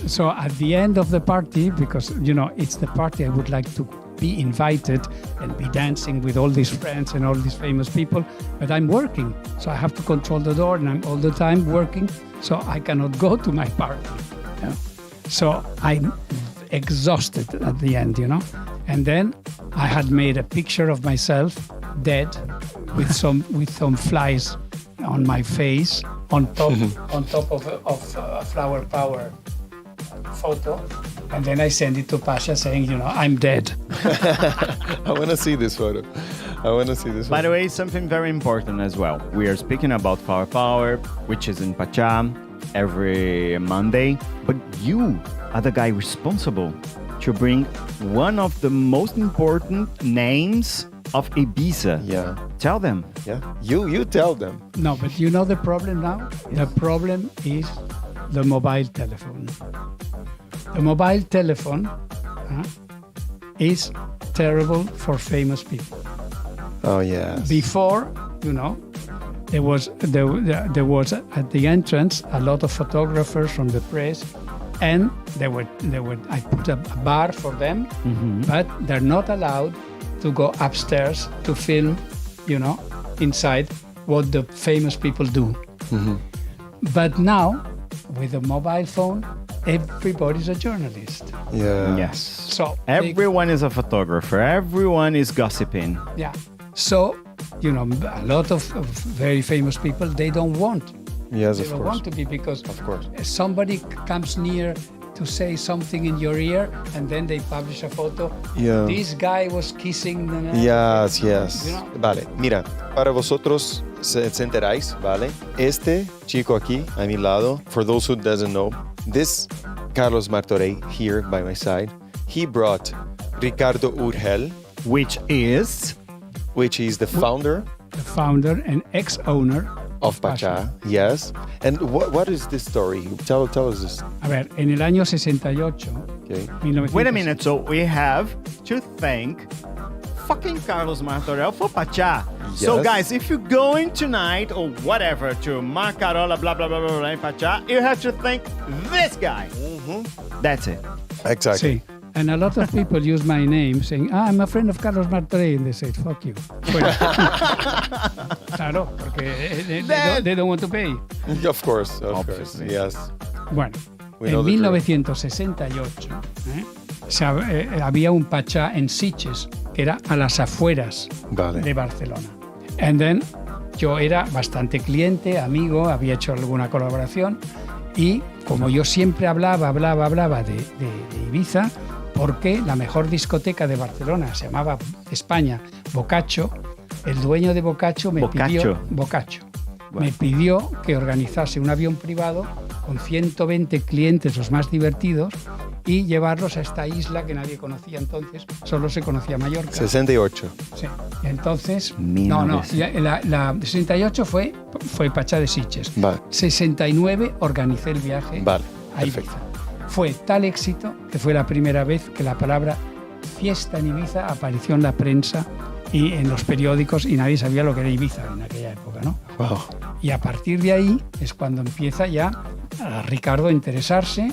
So at the end of the party, because, you know, it's the party I would like to be invited and be dancing with all these friends and all these famous people, but I'm working. So I have to control the door and I'm all the time working, so I cannot go to my party. Yeah. So I'm exhausted at the end, you know. And then I had made a picture of myself dead with some flies on my face on top of a Flower Power photo, and then I send it to Pasha saying, you know, I'm dead. I want to see this photo. By the way, something very important as well. We are speaking about Flower Power, which is in Pacham. every Monday. But you are the guy responsible to bring one of the most important names of Ibiza. Yeah. Tell them. Yeah. You tell them. No, but you know the problem now? The problem is the mobile telephone. The mobile telephone is terrible for famous people. Oh, yeah. Before, there was at the entrance a lot of photographers from the press, and I put a bar for them, but they're not allowed to go upstairs to film, inside what the famous people do. But now, with a mobile phone, everybody's a journalist. Yeah. Yes. So everyone is a photographer. Everyone is gossiping. Yeah. So, a lot of very famous people, they don't want. Yes, They of don't course. want to be, because Of course. somebody comes near to say something in your ear, and then they publish a photo. Yeah. This guy was kissing. Yes. You know? Vale, mira, para vosotros se enteráis, ¿vale? Este chico aquí a mi lado, for those who doesn't know, this Carlos Martorell here by my side, he brought Ricardo Urgel, Which is the founder The founder and ex-owner of Pachá. Yes. And what is this story? Tell us this. A ver, en el año 68, Okay. 1900. Wait a minute. So we have to thank fucking Carlos Martorell for Pachá. So Yes. guys, if you're going tonight or whatever to Martorell, blah, blah, blah, blah, blah, in Pachá, you have to thank this guy. That's it. Exactly. Sí. And a lot of people use my name saying, I'm a friend of Carlos Martorell, and they say, fuck you. Bueno. Claro, porque they don't want to pay. Of course. Obviously. Yes. Bueno, We know en the drill. 1968 había un Pachá en Sitges, que era a las afueras Vale. de Barcelona. And then yo era bastante cliente, amigo, había hecho alguna colaboración, y como yo siempre hablaba de Ibiza, porque la mejor discoteca de Barcelona se llamaba España Boccaccio, el dueño de Boccaccio me pidió que organizase un avión privado con 120 clientes, los más divertidos, y llevarlos a esta isla que nadie conocía entonces, solo se conocía Mallorca. 68. Sí. Entonces, 1900. la 68 fue Pachá de Sitges. Vale. 69 organicé el viaje Vale, a Ibiza. perfecto. Fue tal éxito que fue la primera vez que la palabra fiesta en Ibiza apareció en la prensa y en los periódicos, y nadie sabía lo que era Ibiza en aquella época, ¿no? Wow. Y a partir de ahí es cuando empieza ya a Ricardo a interesarse,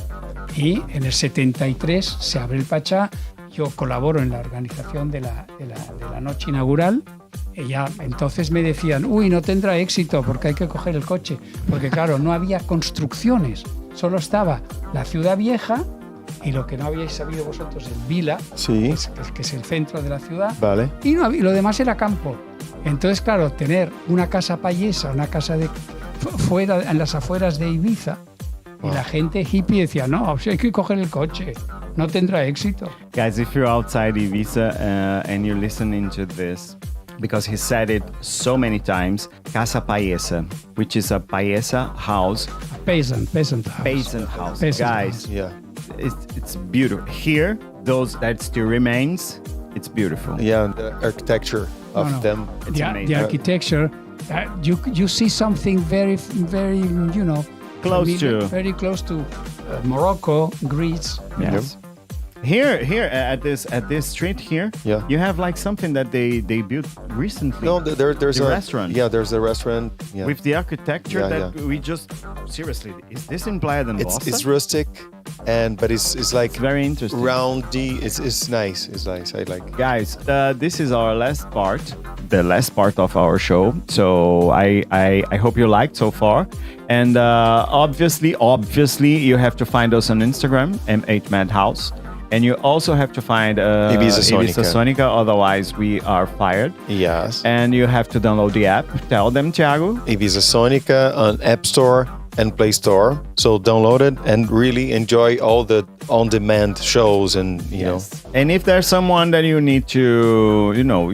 y en el 73 se abre el Pachá. Yo colaboro en la organización de la noche inaugural, y ya entonces me decían, no tendrá éxito porque hay que coger el coche, porque claro, no había construcciones, solo estaba la ciudad vieja y lo que no habíais sabido vosotros, el Vila, Sí. que es el centro de la ciudad, Vale. y lo demás era campo. Entonces, claro, tener una casa payesa, una casa fuera, en las afueras de Ibiza, y la gente hippie decía, no, hay que coger el coche, no tendrá éxito. Guys, if you're outside Ibiza and you're listening to this, because he said it so many times, Casa Paesa, which is a paesa house, A peasant house. peasant house. Peasant Guys, house. Yeah. it's beautiful. Here, those that still remains, it's beautiful. Yeah, the architecture of No. them. It's amazing. The architecture, you see something very, very, Close to. very close to Morocco, Greece. Yes. Here at this street here, Yeah. you have like something that they built recently. No, there's The a restaurant. Yeah, there's a restaurant. Yeah. With the architecture Yeah, that we just seriously, is this in Playa del it's Bossa? rustic, but it's like Very interesting. roundy. It's nice. It's nice. I like. Guys, this is our last part, the last part of our show. So I hope you liked so far. And obviously, you have to find us on Instagram, M8MadHouse. And you also have to find Ibiza Sonica, otherwise we are fired. Yes. And you have to download the app. Tell them, Thiago. Ibiza Sonica on App Store and Play Store. So download it and really enjoy all the on-demand shows and, you know. And if there's someone that you need to,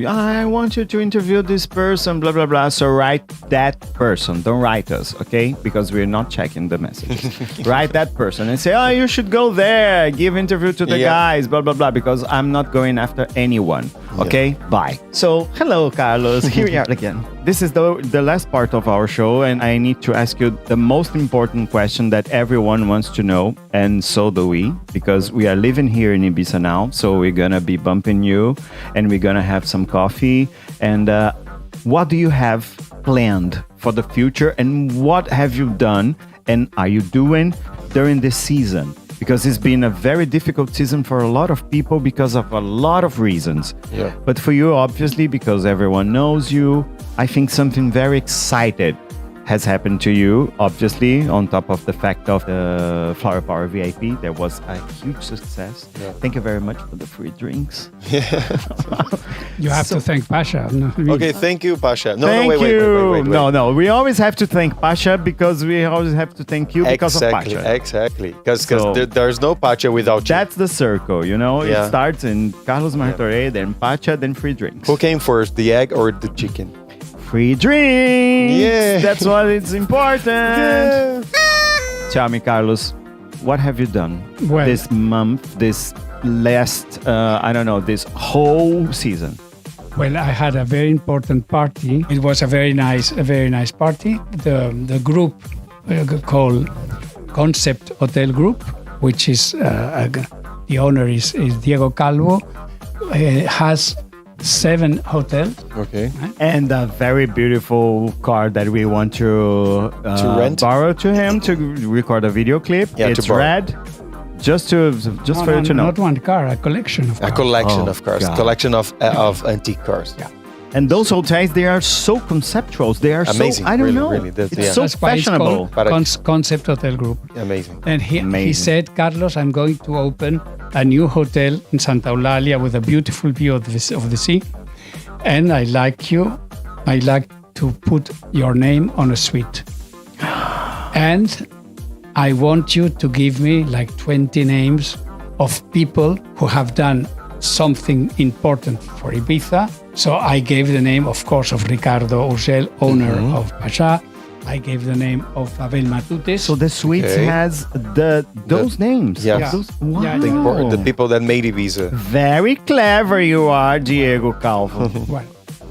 I want you to interview this person, blah, blah, blah. So write that person. Don't write us, okay? Because we're not checking the messages. Write that person and say, you should go there, give interview to the guys, blah, blah, blah. Because I'm not going after anyone, okay? Bye. So, hello, Carlos. Here we are again. This is the last part of our show, and I need to ask you the most important question that everyone wants to know, and so do we, because we are living here in Ibiza now, so we're gonna be bumping you, and we're gonna have some coffee, and what do you have planned for the future, and what have you done, and are you doing during this season? Because it's been a very difficult season for a lot of people because of a lot of reasons. Yeah. But for you, obviously, because everyone knows you, I think something very excited has happened to you, obviously, on top of the fact of the Flower Power VIP. There was a huge success. Yeah. Thank you very much for the free drinks. You have to thank Pasha. No, I mean, Okay, thank you, Pasha. No, Thank wait. No, we always have to thank Pasha because we always have to thank you because of Pasha. Exactly. Because So- there's no Pasha without you. That's the circle, Yeah. It starts in Carlos Martorell, then Pacha, then free drinks. Who came first, the egg or the chicken? Free drinks! Yeah. That's what is important! Tell me, Carlos, what have you done Well- this month, this last, this whole season? Well, I had a very important party. It was a very nice party. The group called Concept Hotel Group, which is the owner is Diego Calvo, has 7 hotels. Okay. And a very beautiful car that we want to rent? borrow to him to record a video clip. Yeah, to It's borrow. red. Just for you to know. Not one car, a collection of A cars. collection Oh, of cars. God. Collection of antique cars. Yeah. And those hotels, they are so conceptual. They are Amazing, so, I don't really, know. really. That's- It's yeah. so That's why it's fashionable. called Concept Hotel Group. Amazing. And he Amazing. said, Carlos, I'm going to open a new hotel in Santa Eulalia with a beautiful view of the sea. And I like to put your name on a suite. And I want you to give me like 20 names of people who have done something important for Ibiza. So I gave the name, of course, of Ricardo Urgel, owner of Pasha. I gave the name of Abel Matutes. So the suites Okay. has those names. Yeah. Those, Yeah, wow. The people that made Ibiza. Very clever you are, Diego Calvo. Well,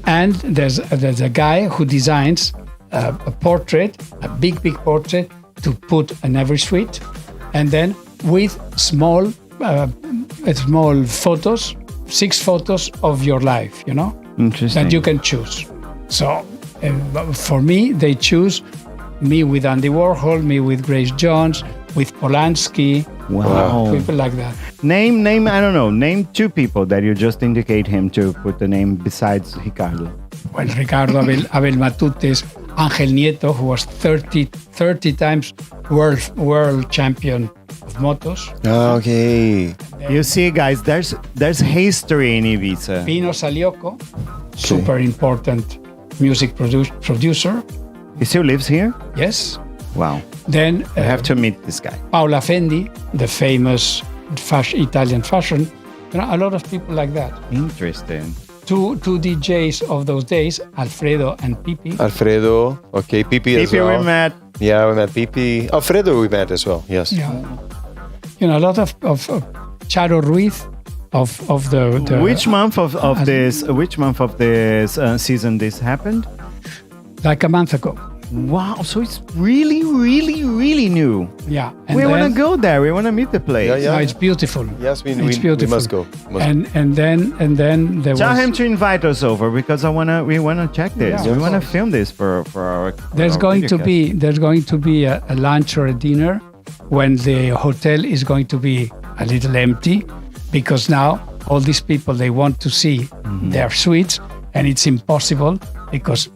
and there's a guy who designs a portrait, a big portrait, to put in every suite, and then with small photos, 6 photos of your life, Interesting. that you can choose. So for me, they choose me with Andy Warhol, me with Grace Jones, with Polanski, Wow. people like that. Name, I don't know. Name 2 people that you just indicate him to put the name besides Ricardo. Well, Ricardo, Abel Matutes, Ángel Nieto, who was 30 times world champion of motos. Okay. You see, guys, there's history in Ibiza. Pino Salioco, super important music producer. He still lives here? Yes. Wow. Then I have to meet this guy. Paola Fendi, the famous Italian fashion. A lot of people like that. Interesting. Two DJs of those days, Alfredo and Pipi. Alfredo. Okay, Pipi as People well. we met. Yeah, we met Pipi. Alfredo we met as well. Yes. Yeah. A lot of Charo Ruiz of the Which month of this season this happened? like a month ago. Wow, so it's really, really, really new. Yeah. And We want then- to go there. We want to meet the place. Yeah, yeah. No, it's beautiful. Yes, we It's beautiful. must go. And then there Tell was him to invite us over because we wanna check this. Yeah, we of want to course. film this for our. there's our going to videocast. be a lunch or a dinner when the hotel is going to be a little empty, because now all these people, they want to see their suites, and it's impossible because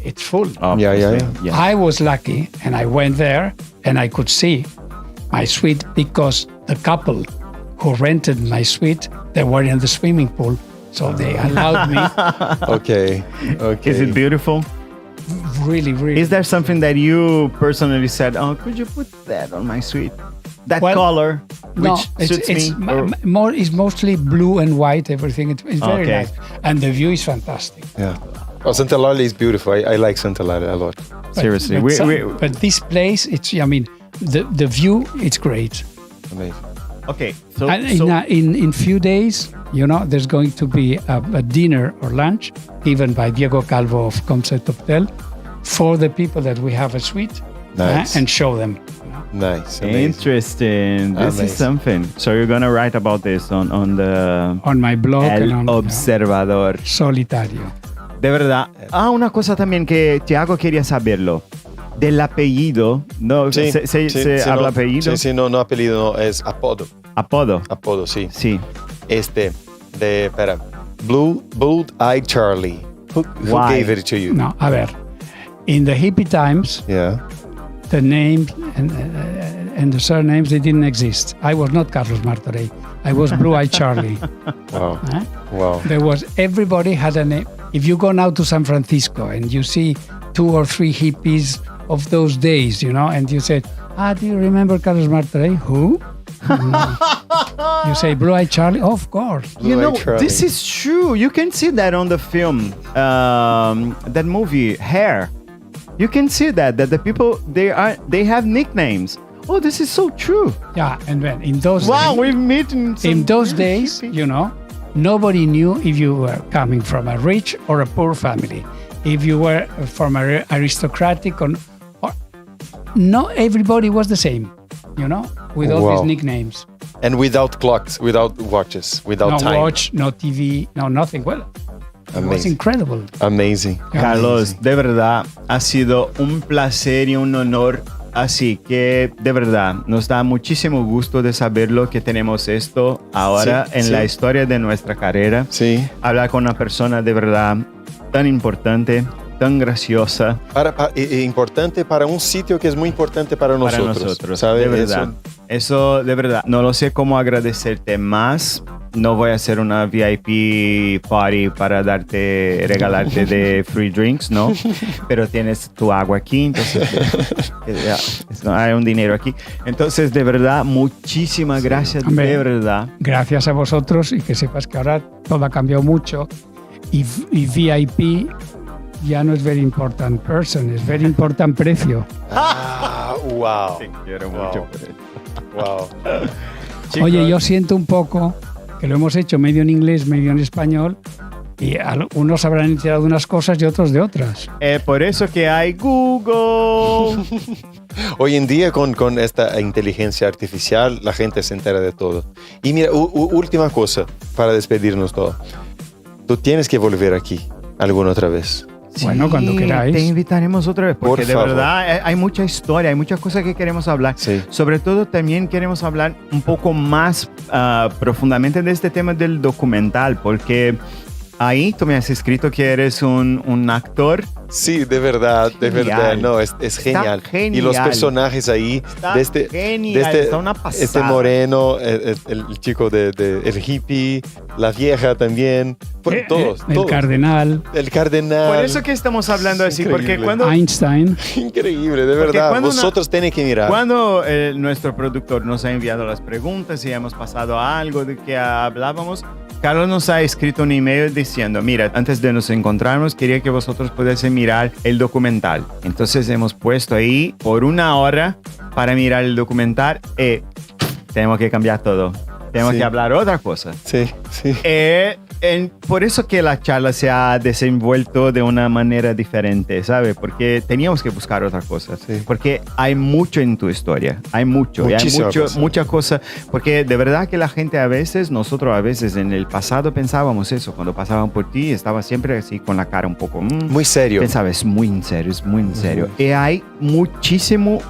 it's full. Yeah. I was lucky and I went there and I could see my suite because the couple who rented my suite, they were in the swimming pool. So they allowed me. Okay. Is it beautiful? really, really. Is there something that you personally said, oh, could you put that on my suite? That Well, color, No, which suits me? more. It's mostly blue and white. Everything. It's very Okay. nice, and the view is fantastic. Yeah. Oh, Santa Eulalia is beautiful. I like Santa Eulalia a lot. Seriously. But this place, I mean, the view, it's great. Amazing. Okay. So, And so in few days, there's going to be a dinner or lunch given by Diego Calvo of Concept Hotel for the people that we have a suite Nice. and show them. Nice. Amazing. interesting. This Amazing. is something. So you're going to write about this on the On my blog and El on Observador. Solitario. De verdad. Una cosa también que Tiago quería saberlo. Del apellido, ¿no? Sí, ¿Se habla no, apellido? Sí, no apellido, no, es apodo. Apodo. Apodo, sí. Sí. Espera. Blue-Eyed Charlie. Who Why? gave it to you? No, a ver. In the hippie times, Yeah. the names and the surnames, they didn't exist. I was not Carlos Martorell. I was Blue-Eyed Charlie. Wow. Eh? Wow. Everybody had a name. If you go now to San Francisco and you see 2 or 3 hippies of those days, and you say, do you remember Carlos Martorell? Who? You say Blue-Eyed Charlie? Oh, of course. You know, Blue-Eyed Charlie. this is true. You can see that on the film, that movie, Hair. You can see that the people, they have nicknames. Oh, this is so true. Yeah, and when in those Wow, days, we've met in those days, nobody knew if you were coming from a rich or a poor family, if you were from an aristocratic or not everybody was the same, with all Wow. these nicknames. And without clocks, without watches, without No time. watch, no TV, no nothing. Well, it was Amazing. incredible. Amazing. Carlos, de verdad, ha sido un placer y un honor. Así que, de verdad, nos da muchísimo gusto de saberlo que tenemos esto ahora Sí, en sí. la historia de nuestra carrera. Sí. Hablar con una persona de verdad tan importante, tan graciosa Importante para un sitio que es muy importante para nosotros. para nosotros. ¿sabes? De verdad. Eso, de verdad, no lo sé cómo agradecerte más. No voy a hacer una VIP party para regalarte de free drinks, ¿no? Pero tienes tu agua aquí, entonces hay un dinero aquí. Entonces, de verdad, muchísimas gracias, Hombre. de verdad. Gracias a vosotros y que sepas que ahora todo ha cambiado mucho y VIP ya no es very important person, es very important precio. Wow. Quiero Wow. mucho. Wow. Chicos, Oye, yo siento un poco que lo hemos hecho medio en inglés, medio en español y unos habrán enterado de unas cosas y otros de otras. por eso que hay Google. Hoy en día con esta inteligencia artificial la gente se entera de todo. Y mira, última cosa para despedirnos todo. Tú tienes que volver aquí alguna otra vez. Bueno, cuando queráis. Te invitaremos otra vez, porque Por de favor. verdad hay mucha historia, hay muchas cosas que queremos hablar. Sí. Sobre todo también queremos hablar un poco más profundamente de este tema del documental, porque ahí tú me has escrito que eres un actor. Sí, de verdad, Genial. No, es genial. genial. Y los personajes ahí, Está de genial, está una pasada. este moreno, el chico el hippie, la vieja también, todos. El cardenal, El cardenal. Por eso que estamos hablando Es así, porque increíble. cuando... Einstein. Increíble, de Porque verdad. cuando Vosotros tenéis que mirar. Cuando nuestro productor nos ha enviado las preguntas y hemos pasado a algo de que hablábamos, Carlos nos ha escrito un email diciendo, mira, antes de nos encontrarnos, quería que vosotros pudiesen mirar el documental. Entonces hemos puesto ahí por 1 hora para mirar el documental y tenemos que cambiar todo. Tenemos Sí. que hablar otra cosa. Sí, sí. Por eso que la charla se ha desenvuelto de una manera diferente, ¿sabes? Porque teníamos que buscar otra cosa. Sí. Porque hay mucho en tu historia. Hay mucho. Y hay Muchísima cosa. mucha cosa. Porque de verdad que la gente nosotros a veces en el pasado pensábamos eso. Cuando pasaban por ti, estaba siempre así con la cara un poco... Muy serio. Pensaba, es muy en serio, es muy en serio. Y hay muchísimo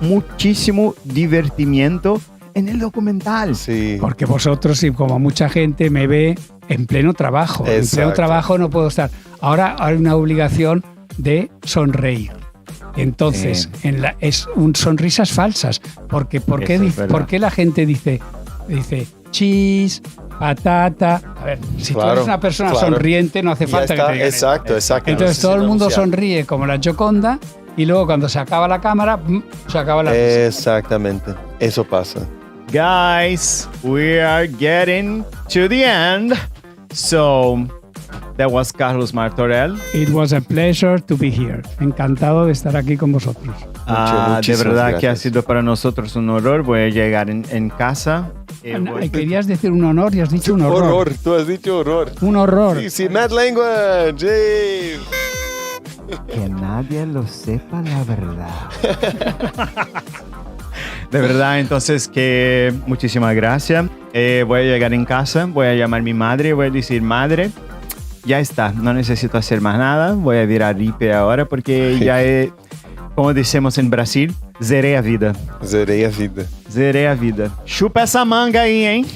divertimiento en el documental. Sí. Porque vosotros, y como mucha gente, me ve en pleno trabajo. En Exacto. pleno trabajo no puedo estar. Ahora hay una obligación de sonreír. Entonces, sonrisas falsas. Porque ¿por qué, Eso es verdad. ¿por qué la gente dice cheese, patata? A ver, si tú Claro, eres una persona claro. sonriente, no hace Ya falta está, que te digan eso. exacto. Entonces todo el mundo sonríe como la Gioconda y luego cuando se acaba la cámara, se acaba la risa. Exactamente. Eso pasa. Guys, we are getting to the end. So, that was Carlos Martorell. It was a pleasure to be here. Encantado de estar aquí con vosotros. De Muchísimas verdad gracias. que ha sido para nosotros un honor. Voy a llegar en casa. Querías decir un honor y has dicho un horror. Horror, tú has dicho horror. Un horror. Sí, sí, MadLanguage. ¡Hey! Que nadie lo sepa la verdad. De verdad, entonces que muchísimas gracias. Voy a llegar en casa, voy a llamar a mi madre, voy a decir, madre, ya está, no necesito hacer más nada, voy a virar ripe ahora porque ya he, como decimos en Brasil, zerei a vida. Zerei a vida. Zerei a vida. Chupa essa manga aí, hein?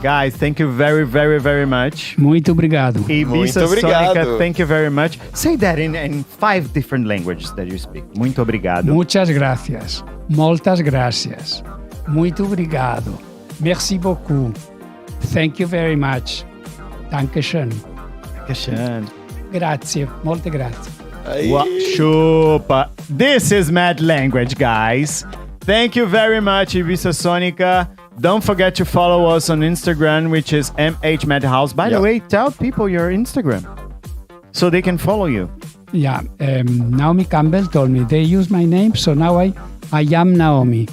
Guys, thank you very, very, very much. Muito obrigado. Ibiza Muito obrigado. Sônica, thank you very much. Say that in 5 different languages that you speak. Muito obrigado. Muchas gracias. Moltas gracias. Muito obrigado. Merci beaucoup. Thank you very much. Dankeschön. Dankeschön. Grazie. Molte grazie. Aí. Chupa. This is MadLanguage, guys. Thank you very much, Ibiza Sônica. Don't forget to follow us on Instagram, which is MHMadHouse. By the way, tell people your Instagram so they can follow you. Yeah, Naomi Campbell told me they use my name, so now I am Naomi.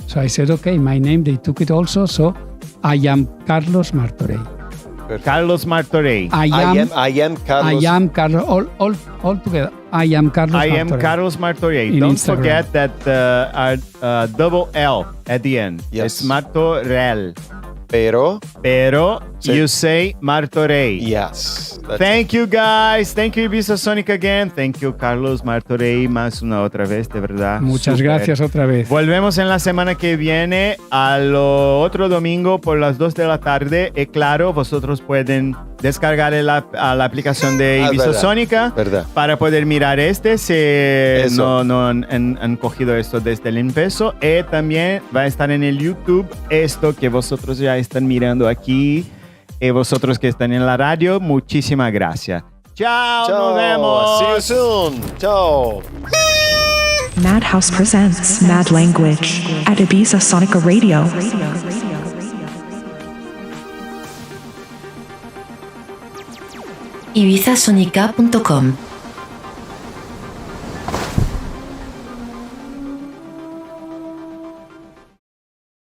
So I said, okay, my name, they took it also, so I am Carlos Martorell. Carlos Martorell. I am Carlos. I am Carlos, all together. I am Carlos I Martorell. am Carlos Martorell. In Don't Instagram. forget that double L at the end. Yes. It's Martorell. Pero, Pero Sí. you say Martorell. yes. That's Thank you, guys. Thank you, Ibiza Sônica again. Thank you, Carlos Martorell, más una otra vez, de verdad. Muchas Súper. gracias otra vez. Volvemos en la semana que viene, al otro domingo por las 2 de la tarde. Y claro, vosotros pueden descargar la aplicación de Ibiza verdad. Sônica Verdad. para poder mirar si Eso. no han cogido esto desde el empiezo. Y también va a estar en el YouTube esto que vosotros ya están mirando aquí. Y vosotros que están en la radio, muchísimas gracias. Chao, nos vemos. See you soon. Ciao. Madhouse presents MadLanguage at Ibiza Sonica Radio. ibizasonica.com